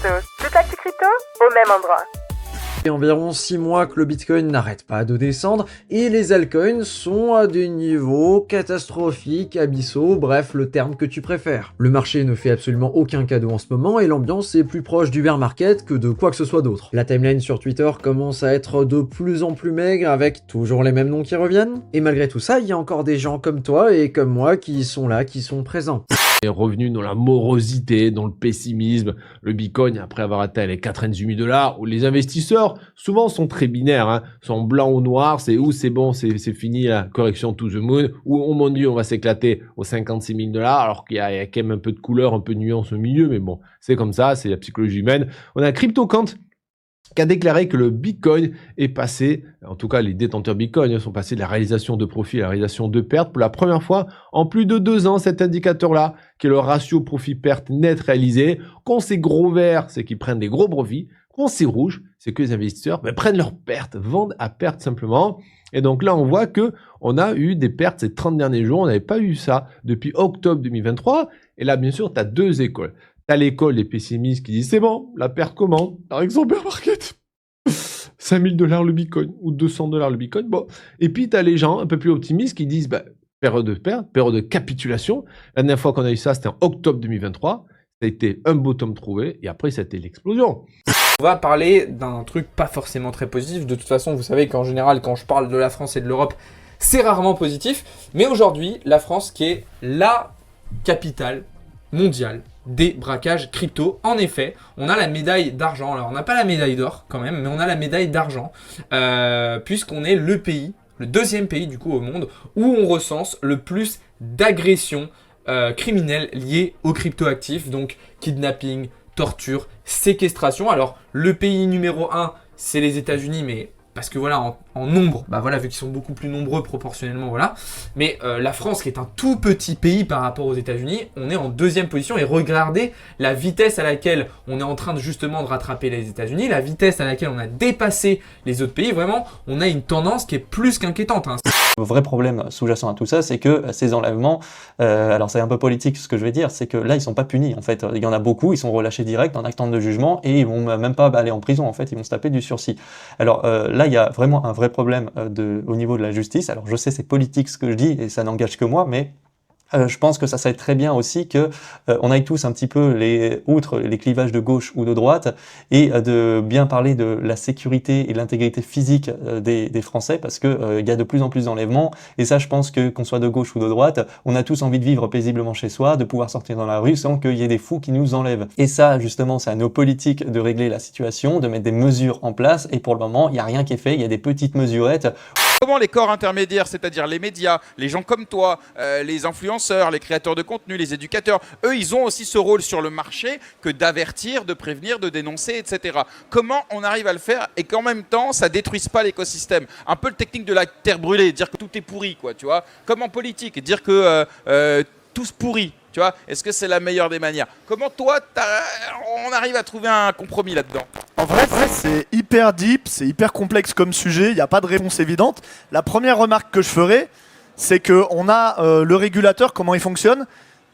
crypto. Toute l'actu crypto au même endroit. Il y a environ 6 mois que le Bitcoin n'arrête pas de descendre et les altcoins sont à des niveaux catastrophiques, abyssaux, bref, le terme que tu préfères. Le marché ne fait absolument aucun cadeau en ce moment et l'ambiance est plus proche du bear market que de quoi que ce soit d'autre. La timeline sur Twitter commence à être de plus en plus maigre avec toujours les mêmes noms qui reviennent. Et malgré tout ça, il y a encore des gens comme toi et comme moi qui sont là, qui sont présents. Est revenu dans la morosité, dans le pessimisme, le Bitcoin après avoir atteint les $4,5, où les investisseurs souvent sont très binaires, sont blanc ou noir, c'est où c'est bon, c'est fini la correction to the moon, ou oh mon dieu on va s'éclater aux $56,000, alors qu'il y a quand même un peu de couleur, un peu de nuance au milieu, mais bon, c'est comme ça, c'est la psychologie humaine. On a CryptoKant qui a déclaré que le Bitcoin est passé, en tout cas les détenteurs Bitcoin sont passés de la réalisation de profit à la réalisation de pertes pour la première fois en plus de 2 ans. Cet indicateur-là, qui est le ratio profit-perte net réalisé, quand c'est gros vert, c'est qu'ils prennent des gros profits, quand c'est rouge, c'est que les investisseurs prennent leurs pertes, vendent à perte simplement. Et donc là, on voit que on a eu des pertes ces 30 derniers jours, on n'avait pas eu ça depuis octobre 2023. Et là, bien sûr, tu as 2 écoles. T'as l'école des pessimistes qui disent c'est bon, la perte commande, par exemple bear market, $5,000 le Bitcoin ou $200 le Bitcoin. Bon, et puis t'as les gens un peu plus optimistes qui disent période de perte, période de capitulation. La dernière fois qu'on a eu ça, c'était en octobre 2023. Ça a été un bottom trouvé et après ça a été l'explosion. On va parler d'un truc pas forcément très positif. De toute façon, vous savez qu'en général, quand je parle de la France et de l'Europe, c'est rarement positif. Mais aujourd'hui, la France qui est la capitale mondiale des braquages crypto. En effet, on a la médaille d'argent. Alors, on n'a pas la médaille d'or quand même, mais on a la médaille d'argent puisqu'on est le pays, le 2e pays du coup au monde où on recense le plus d'agressions criminelles liées aux cryptoactifs, donc kidnapping, torture, séquestration. Alors, le pays numéro 1, c'est les États-Unis, mais parce que voilà, en nombre, vu qu'ils sont beaucoup plus nombreux proportionnellement, voilà. Mais la France, qui est un tout petit pays par rapport aux États-Unis, on est en 2e position. Et regardez la vitesse à laquelle on est en train justement de rattraper les États-Unis, la vitesse à laquelle on a dépassé les autres pays. Vraiment, on a une tendance qui est plus qu'inquiétante. Le vrai problème sous-jacent à tout ça, c'est que ces enlèvements, alors c'est un peu politique ce que je vais dire, c'est que là ils sont pas punis en fait. Il y en a beaucoup, ils sont relâchés direct en attente de jugement et ils vont même pas aller en prison en fait, ils vont se taper du sursis. Alors là il y a vraiment un vrai problème au niveau de la justice. Alors je sais c'est politique ce que je dis et ça n'engage que moi, mais je pense que ça serait très bien aussi que on aille tous un petit peu outre les clivages de gauche ou de droite et de bien parler de la sécurité et de l'intégrité physique des Français parce que il y a de plus en plus d'enlèvements et ça je pense que qu'on soit de gauche ou de droite, on a tous envie de vivre paisiblement chez soi, de pouvoir sortir dans la rue sans qu'il y ait des fous qui nous enlèvent. Et ça justement c'est à nos politiques de régler la situation, de mettre des mesures en place et pour le moment il n'y a rien qui est fait, il y a des petites mesurettes. Comment les corps intermédiaires, c'est-à-dire les médias, les gens comme toi, les influenceurs, les créateurs de contenu, les éducateurs, eux, ils ont aussi ce rôle sur le marché que d'avertir, de prévenir, de dénoncer, etc. Comment on arrive à le faire et qu'en même temps, ça détruise pas l'écosystème? Un peu le technique de la terre brûlée, dire que tout est pourri, quoi, tu vois. Comme en politique, dire que tout se pourrit. Tu vois, est-ce que c'est la meilleure des manières? Comment toi, on arrive à trouver un compromis là-dedans? En vrai, c'est hyper deep, c'est hyper complexe comme sujet, il n'y a pas de réponse évidente. La première remarque que je ferai, c'est qu'on a le régulateur, comment il fonctionne.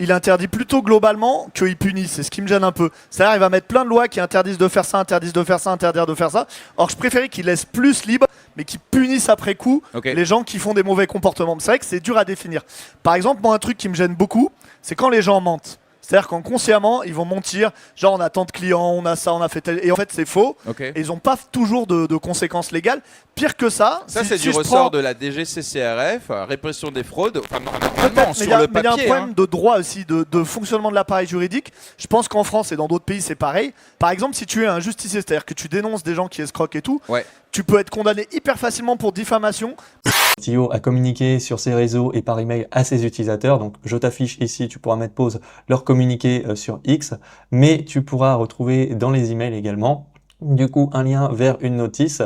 Il interdit plutôt globalement qu'il punit, c'est ce qui me gêne un peu. C'est-à-dire il va mettre plein de lois qui interdisent de faire ça, interdisent de faire ça, interdire de faire ça. Or je préférais qu'il laisse plus libre, mais qu'il punisse après coup les gens qui font des mauvais comportements. C'est vrai que c'est dur à définir. Par exemple, moi un truc qui me gêne beaucoup, c'est quand les gens mentent. C'est-à-dire qu'inconsciemment, ils vont mentir, genre on a tant de clients, on a ça, on a fait tel... Et en fait, c'est faux. Et ils n'ont pas toujours de conséquences légales. Pire que ça... Ça, c'est du ressort de la DGCCRF, répression des fraudes, enfin, normalement, sur le papier. Mais il y a un problème de droit aussi, de fonctionnement de l'appareil juridique. Je pense qu'en France et dans d'autres pays, c'est pareil. Par exemple, si tu es un justicier, c'est-à-dire que tu dénonces des gens qui escroquent et tout, tu peux être condamné hyper facilement pour diffamation. Tio a communiqué sur ses réseaux et par email à ses utilisateurs, donc je t'affiche ici, tu pourras mettre pause leur communiqué sur X, mais tu pourras retrouver dans les emails également du coup un lien vers une notice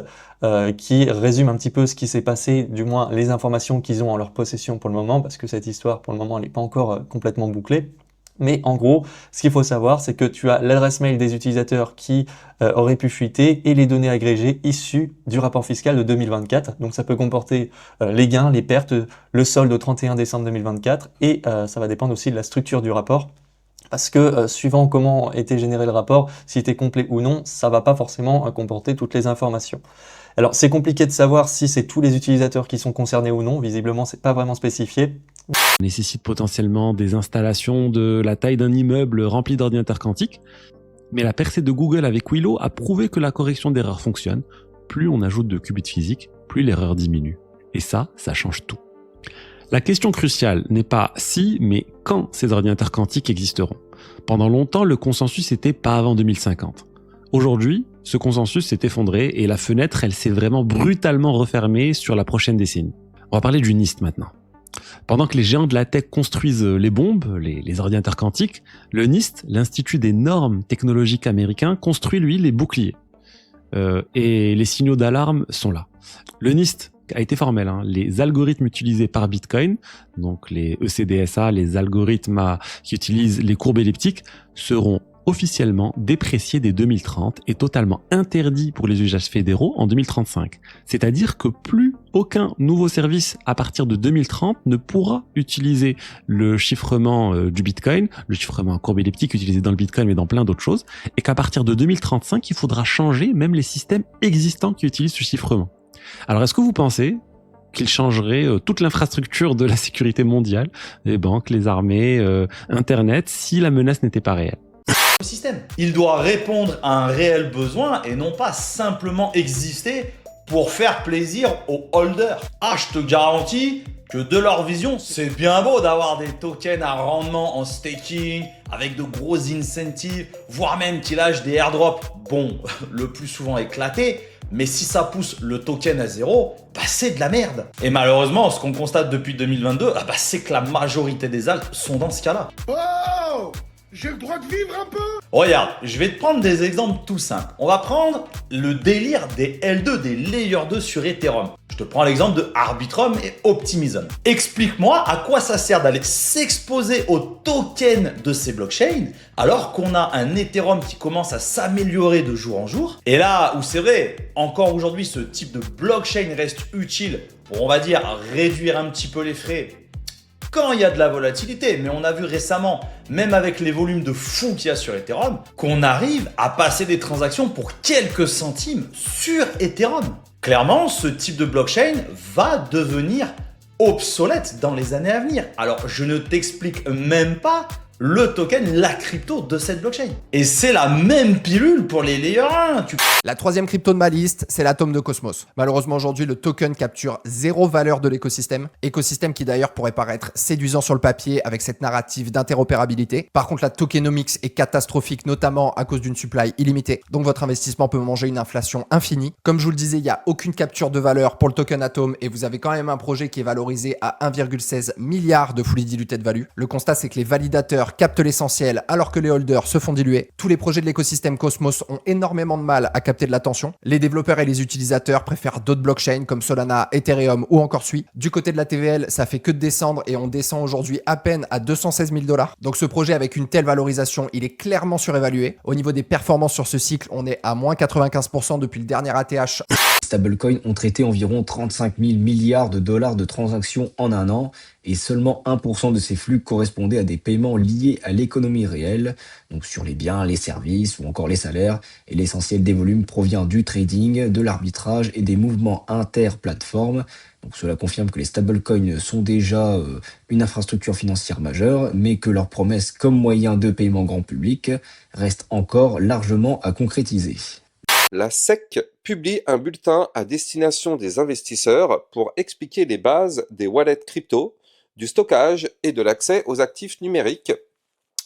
qui résume un petit peu ce qui s'est passé, du moins les informations qu'ils ont en leur possession pour le moment, parce que cette histoire pour le moment elle n'est pas encore complètement bouclée. Mais en gros, ce qu'il faut savoir, c'est que tu as l'adresse mail des utilisateurs qui auraient pu fuiter et les données agrégées issues du rapport fiscal de 2024. Donc ça peut comporter les gains, les pertes, le solde au 31 décembre 2024 et ça va dépendre aussi de la structure du rapport parce que suivant comment était généré le rapport, s'il était complet ou non, ça va pas forcément comporter toutes les informations. Alors c'est compliqué de savoir si c'est tous les utilisateurs qui sont concernés ou non, visiblement c'est pas vraiment spécifié. Nécessite potentiellement des installations de la taille d'un immeuble rempli d'ordinateurs quantiques, mais la percée de Google avec Willow a prouvé que la correction d'erreurs fonctionne. Plus on ajoute de qubits physiques, plus l'erreur diminue. Et ça change tout. La question cruciale n'est pas si, mais quand ces ordinateurs quantiques existeront. Pendant longtemps, le consensus était pas avant 2050. Aujourd'hui, ce consensus s'est effondré et la fenêtre, elle s'est vraiment brutalement refermée sur la prochaine décennie. On va parler du NIST maintenant. Pendant que les géants de la tech construisent les bombes, les ordinateurs quantiques, le NIST, l'Institut des normes technologiques américain, construit lui les boucliers. Et les signaux d'alarme sont là. Le NIST a été formel, les algorithmes utilisés par Bitcoin, donc les ECDSA, les algorithmes qui utilisent les courbes elliptiques, seront officiellement dépréciés dès 2030 et totalement interdits pour les usages fédéraux en 2035. C'est-à-dire que plus aucun nouveau service à partir de 2030 ne pourra utiliser le chiffrement du Bitcoin, le chiffrement à courbe elliptique utilisé dans le Bitcoin mais dans plein d'autres choses, et qu'à partir de 2035, il faudra changer même les systèmes existants qui utilisent ce chiffrement. Alors est-ce que vous pensez qu'il changerait toute l'infrastructure de la sécurité mondiale, les banques, les armées, Internet, si la menace n'était pas réelle ? Système. Il doit répondre à un réel besoin et non pas simplement exister pour faire plaisir aux holders. Ah, je te garantis que de leur vision, c'est bien beau d'avoir des tokens à rendement en staking avec de gros incentives, voire même qu'ils lâchent des airdrops, bon, le plus souvent éclatés. Mais si ça pousse le token à zéro, bah c'est de la merde. Et malheureusement, ce qu'on constate depuis 2022, c'est que la majorité des alts sont dans ce cas-là. Oh, j'ai le droit de vivre un peu. Regarde, je vais te prendre des exemples tout simples. On va prendre le délire des L2, des Layer 2 sur Ethereum. Je te prends l'exemple de Arbitrum et Optimism. Explique-moi à quoi ça sert d'aller s'exposer aux tokens de ces blockchains alors qu'on a un Ethereum qui commence à s'améliorer de jour en jour. Et là où c'est vrai, encore aujourd'hui, ce type de blockchain reste utile pour, on va dire, réduire un petit peu les frais quand il y a de la volatilité. Mais on a vu récemment, même avec les volumes de fou qu'il y a sur Ethereum, qu'on arrive à passer des transactions pour quelques centimes sur Ethereum. Clairement, ce type de blockchain va devenir obsolète dans les années à venir. Alors, je ne t'explique même pas le token, la crypto de cette blockchain. Et c'est la même pilule pour les Layer 1. La troisième crypto de ma liste, c'est l'atome de Cosmos. Malheureusement, aujourd'hui, le token capture zéro valeur de l'écosystème. Écosystème qui d'ailleurs pourrait paraître séduisant sur le papier avec cette narrative d'interopérabilité. Par contre, la tokenomics est catastrophique, notamment à cause d'une supply illimitée. Donc votre investissement peut manger une inflation infinie. Comme je vous le disais, il n'y a aucune capture de valeur pour le token Atom et vous avez quand même un projet qui est valorisé à 1,16 milliard de fully diluted value. Le constat, c'est que les validateurs captent l'essentiel alors que les holders se font diluer. Tous les projets de l'écosystème Cosmos ont énormément de mal à capter de l'attention. Les développeurs et les utilisateurs préfèrent d'autres blockchains comme Solana, Ethereum ou encore Sui. Du côté de la TVL, ça fait que de descendre et on descend aujourd'hui à peine à 216 000 $. Donc ce projet avec une telle valorisation, il est clairement surévalué. Au niveau des performances sur ce cycle, on est à moins 95% depuis le dernier ATH. Stablecoins ont traité environ 35 000 milliards de dollars de transactions en un an et seulement 1% de ces flux correspondaient à des paiements liés à l'économie réelle, donc sur les biens, les services ou encore les salaires, et l'essentiel des volumes provient du trading, de l'arbitrage et des mouvements inter-plateformes. Donc cela confirme que les stablecoins sont déjà une infrastructure financière majeure, mais que leur promesse comme moyen de paiement grand public reste encore largement à concrétiser. La SEC publie un bulletin à destination des investisseurs pour expliquer les bases des wallets crypto, du stockage et de l'accès aux actifs numériques.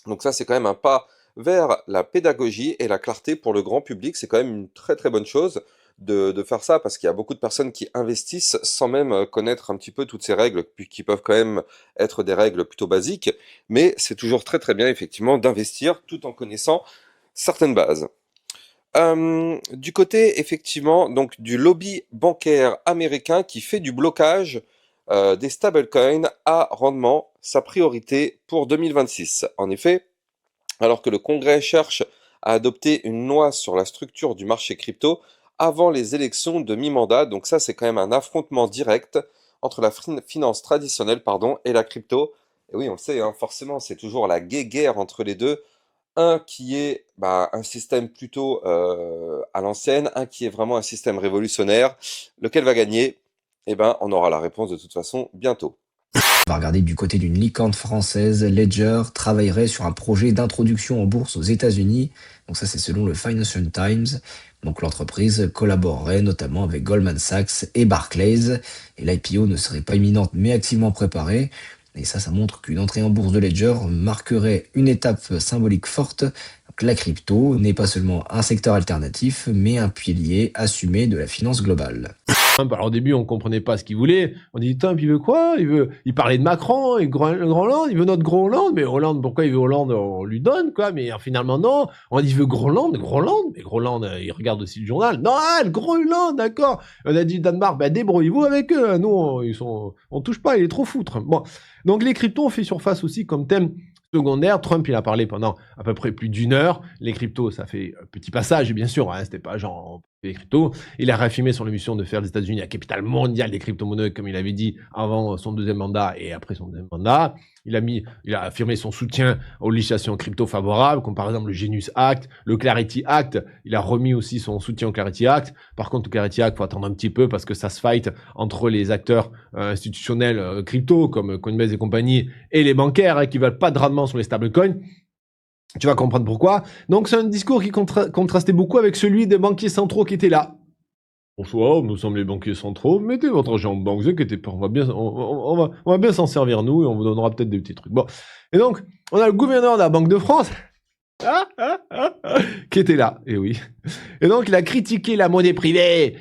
Donc ça, c'est quand même un pas vers la pédagogie et la clarté pour le grand public. C'est quand même une très très bonne chose de faire ça parce qu'il y a beaucoup de personnes qui investissent sans même connaître un petit peu toutes ces règles qui peuvent quand même être des règles plutôt basiques. Mais c'est toujours très très bien effectivement d'investir tout en connaissant certaines bases. Du côté effectivement donc du lobby bancaire américain qui fait du blocage des stablecoins à rendement sa priorité pour 2026. En effet, alors que le Congrès cherche à adopter une loi sur la structure du marché crypto avant les élections de mi-mandat, donc ça c'est quand même un affrontement direct entre la finance traditionnelle et la crypto. Et oui, on le sait, hein, forcément, c'est toujours la guerre entre les deux. Un qui est un système plutôt à l'ancienne, un qui est vraiment un système révolutionnaire. Lequel va gagner? On aura la réponse de toute façon bientôt. On va regarder du côté d'une licorne française. Ledger travaillerait sur un projet d'introduction en bourse aux États-Unis. Donc ça, c'est selon le Financial Times. Donc l'entreprise collaborerait notamment avec Goldman Sachs et Barclays. Et l'IPO ne serait pas imminente, mais activement préparée. Et ça montre qu'une entrée en bourse de Ledger marquerait une étape symbolique forte. Donc la crypto n'est pas seulement un secteur alternatif, mais un pilier assumé de la finance globale. Alors au début, on comprenait pas ce qu'il voulait. On dit, putain, il veut quoi? Il parlait de Macron et le Grand Hollande. Il veut notre Gros Hollande. Mais Hollande, pourquoi il veut Hollande? On lui donne, quoi. Mais finalement, non. On dit, il veut Gros Hollande. Mais Gros Hollande, il regarde aussi le journal. Non, le Gros Hollande, d'accord. On a dit, Danemark, débrouillez-vous avec eux. Nous, on touche pas, il est trop foutre. Bon. Donc, les cryptos ont fait surface aussi comme thème secondaire. Trump, il a parlé pendant à peu près plus d'1 heure. Les cryptos, ça fait un petit passage, bien sûr. C'était pas genre les cryptos. Il a réaffirmé son ambition de faire des États-Unis la capitale mondiale des crypto-monnaies, comme il avait dit avant son 2e mandat et après son 2e mandat. Il a affirmé son soutien aux législations crypto favorables, comme par exemple le Genius Act, le Clarity Act. Il a remis aussi son soutien au Clarity Act. Par contre, au Clarity Act, faut attendre un petit peu parce que ça se fight entre les acteurs institutionnels crypto, comme Coinbase et compagnie, et les bancaires qui veulent pas de rendement sur les stablecoins. Tu vas comprendre pourquoi. Donc, c'est un discours qui contrastait beaucoup avec celui des banquiers centraux qui étaient là. Bonsoir, nous sommes les banquiers centraux. Mettez votre argent en banque, vous inquiétez pas, on va bien s'en servir nous et on vous donnera peut-être des petits trucs. Bon. Et donc, on a le gouverneur de la Banque de France qui était là. Et oui. Et donc, il a critiqué la monnaie privée.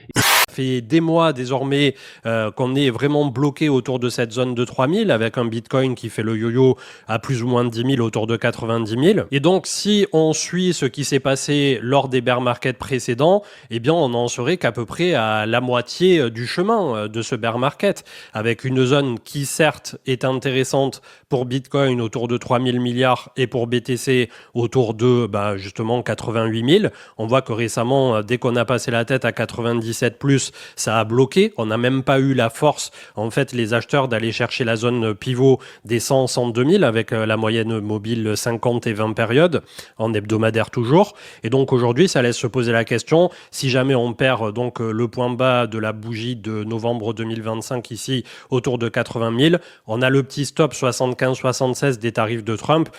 Fait des mois désormais qu'on est vraiment bloqué autour de cette zone de 3000 avec un Bitcoin qui fait le yo-yo à plus ou moins de 10 000 autour de 90 000. Et donc si on suit ce qui s'est passé lors des bear markets précédents, eh bien on en serait qu'à peu près à la moitié du chemin de ce bear market avec une zone qui certes est intéressante pour Bitcoin autour de 3000 milliards et pour BTC autour de justement 88 000. On voit que récemment, dès qu'on a passé la tête à 97+, ça a bloqué. On n'a même pas eu la force, en fait, les acheteurs d'aller chercher la zone pivot des 102 000 avec la moyenne mobile 50 et 20 périodes, en hebdomadaire toujours. Et donc aujourd'hui, ça laisse se poser la question, si jamais on perd donc le point bas de la bougie de novembre 2025 ici, autour de 80 000, on a le petit stop 75-76 des tarifs de Trump.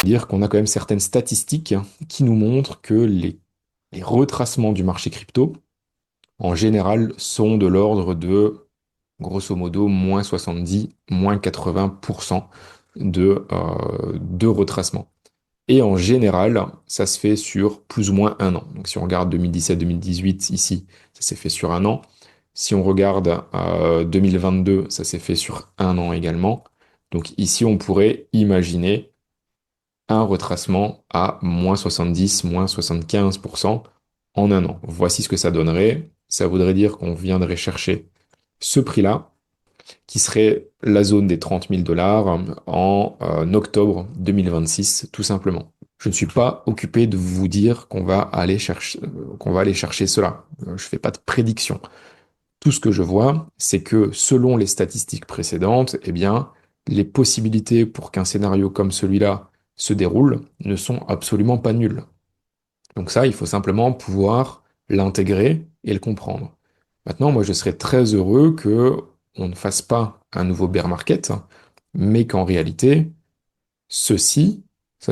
Dire qu'on a quand même certaines statistiques qui nous montrent que les retracements du marché crypto, en général, sont de l'ordre de, grosso modo, moins 70, moins 80% de retracement. Et en général, ça se fait sur plus ou moins 1 an. Donc si on regarde 2017-2018 ici, ça s'est fait sur 1 an. Si on regarde 2022, ça s'est fait sur 1 an également. Donc ici, on pourrait imaginer un retracement à moins 70, moins 75% en 1 an. Voici ce que ça donnerait. Ça voudrait dire qu'on viendrait chercher ce prix-là, qui serait la zone des 30 000 $ en octobre 2026, tout simplement. Je ne suis pas occupé de vous dire qu'on va aller chercher cela. Je ne fais pas de prédiction. Tout ce que je vois, c'est que selon les statistiques précédentes, eh bien, les possibilités pour qu'un scénario comme celui-là se déroule ne sont absolument pas nulles. Donc ça, il faut simplement pouvoir l'intégrer et le comprendre. Maintenant, moi, je serais très heureux qu'on ne fasse pas un nouveau bear market, mais qu'en réalité, ça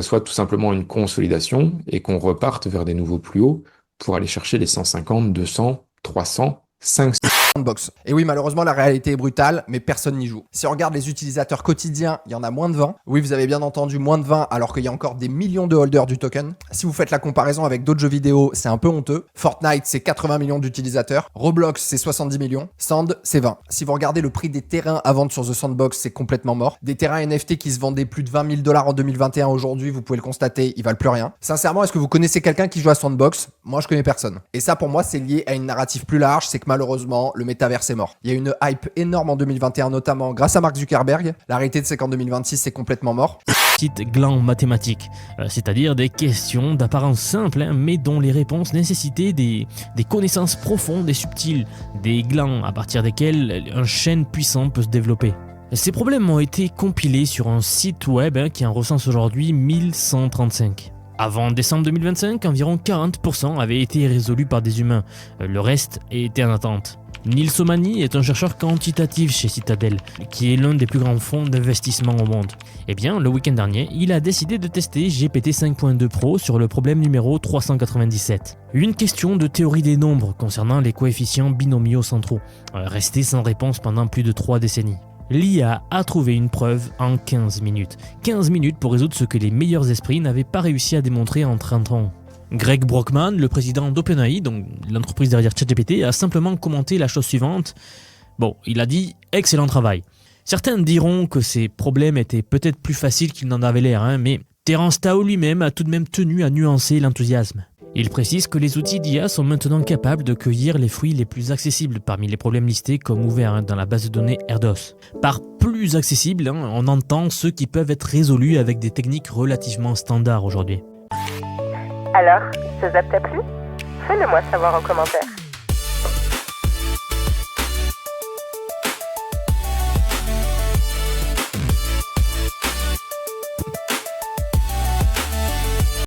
soit tout simplement une consolidation et qu'on reparte vers des nouveaux plus hauts pour aller chercher les 150, 200, 300, 500. Sandbox. Et oui, malheureusement, la réalité est brutale, mais personne n'y joue. Si on regarde les utilisateurs quotidiens, il y en a moins de 20. Oui, vous avez bien entendu, moins de 20, alors qu'il y a encore des millions de holders du token. Si vous faites la comparaison avec d'autres jeux vidéo, c'est un peu honteux. Fortnite, c'est 80 millions d'utilisateurs. Roblox, c'est 70 millions. Sand, c'est 20. Si vous regardez le prix des terrains à vendre sur The Sandbox, c'est complètement mort. Des terrains NFT qui se vendaient plus de 20 000 $ en 2021, aujourd'hui, vous pouvez le constater, ils valent plus rien. Sincèrement, est-ce que vous connaissez quelqu'un qui joue à Sandbox? Moi, je connais personne. Et ça, pour moi, c'est lié à une narrative plus large, c'est que malheureusement, le métaverse est mort. Il y a une hype énorme en 2021, notamment grâce à Mark Zuckerberg. La réalité, c'est qu'en 2026, c'est complètement mort. Petite gland mathématique, c'est-à-dire des questions d'apparence simple, mais dont les réponses nécessitaient des connaissances profondes et subtiles, des glands à partir desquels un chêne puissant peut se développer. Ces problèmes ont été compilés sur un site web qui en recense aujourd'hui 1135. Avant décembre 2025, environ 40% avaient été résolus par des humains. Le reste était en attente. Neil Somani est un chercheur quantitatif chez Citadel, qui est l'un des plus grands fonds d'investissement au monde. Eh bien, le week-end dernier, il a décidé de tester GPT 5.2 Pro sur le problème numéro 397. Une question de théorie des nombres concernant les coefficients binomiaux centraux, restés sans réponse pendant plus de 3 décennies. L'IA a trouvé une preuve en 15 minutes. 15 minutes pour résoudre ce que les meilleurs esprits n'avaient pas réussi à démontrer en 30 ans. Greg Brockman, le président d'OpenAI, donc l'entreprise derrière ChatGPT, a simplement commenté la chose suivante. Bon, il a dit « excellent travail ». Certains diront que ces problèmes étaient peut-être plus faciles qu'ils n'en avaient l'air, mais Terence Tao lui-même a tout de même tenu à nuancer l'enthousiasme. Il précise que les outils d'IA sont maintenant capables de cueillir les fruits les plus accessibles parmi les problèmes listés comme ouverts dans la base de données Erdos. Par plus accessible, on entend ceux qui peuvent être résolus avec des techniques relativement standards aujourd'hui. Alors, ce zap t'a plu? Fais-le moi savoir en commentaire.